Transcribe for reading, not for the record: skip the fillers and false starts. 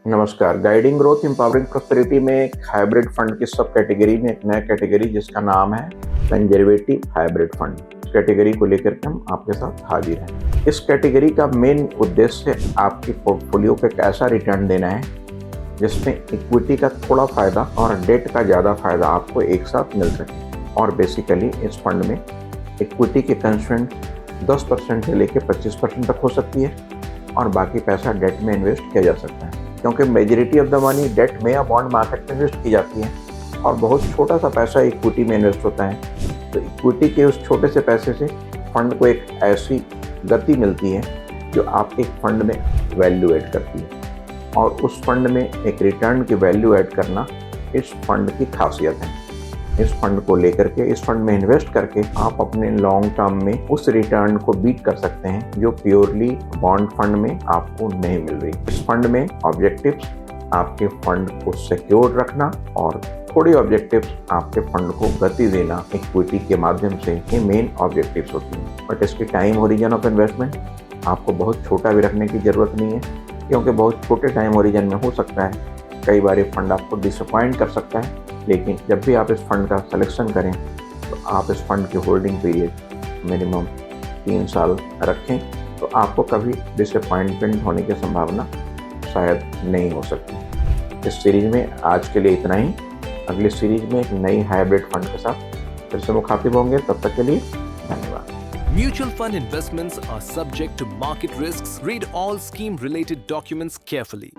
नमस्कार। Guiding growth empowering prosperity में एक हाइब्रिड फंड की सब कैटेगरी में एक नया कैटेगरी जिसका नाम है कंजर्वेटिव हाइब्रिड फंड। इस कैटेगरी को लेकर के हम आपके साथ हाजिर हैं। इस कैटेगरी का मेन उद्देश्य आपकी पोर्टफोलियो पे एक ऐसा रिटर्न देना है जिसमें इक्विटी का थोड़ा फायदा और डेट का ज़्यादा फायदा आपको एक साथ मिल सके। और बेसिकली इस फंड में इक्विटी की कंस्ट्रेंट 10% से लेकर 25% तक हो सकती है और बाकी पैसा डेट में इन्वेस्ट किया जा सकता है, क्योंकि majority of the money debt में या बॉन्ड मार्केट में इन्वेस्ट की जाती है और बहुत छोटा सा पैसा इक्विटी में इन्वेस्ट होता है। तो इक्विटी के उस छोटे से पैसे से फंड को एक ऐसी गति मिलती है जो आपके फंड में वैल्यू ऐड करती है, और उस फंड में एक रिटर्न की वैल्यू ऐड करना इस फंड की खासियत है। इस फंड को लेकर के, इस फंड में इन्वेस्ट करके आप अपने लॉन्ग टर्म में उस रिटर्न को बीट कर सकते हैं जो प्योरली बॉन्ड फंड में आपको नहीं मिल रही। इस फंड में ऑब्जेक्टिव्स आपके फंड को सिक्योर रखना और थोड़ी ऑब्जेक्टिव्स आपके फंड को गति देना इक्विटी के माध्यम से, ये मेन ऑब्जेक्टिव्स होती हैं। बट इसकी टाइम होरिजन ऑफ इन्वेस्टमेंट आपको बहुत छोटा भी रखने की ज़रूरत नहीं है, क्योंकि बहुत छोटे टाइम होरिजन में हो सकता है कई बार ये फंड आपको डिसअपॉइंट कर सकता है। लेकिन जब भी आप इस फंड का सिलेक्शन करें तो आप इस फंड की होल्डिंग पीरियड मिनिमम 3 साल रखें, तो आपको कभी डिसअपॉइंटमेंट होने की संभावना शायद नहीं हो सकती। इस सीरीज में आज के लिए इतना ही। अगली सीरीज में एक नई हाइब्रिड फंड के साथ फिर से मुखातिब होंगे। तब तक के लिए धन्यवाद। Mutual fund investments are subject to market risks. Read all scheme related documents carefully.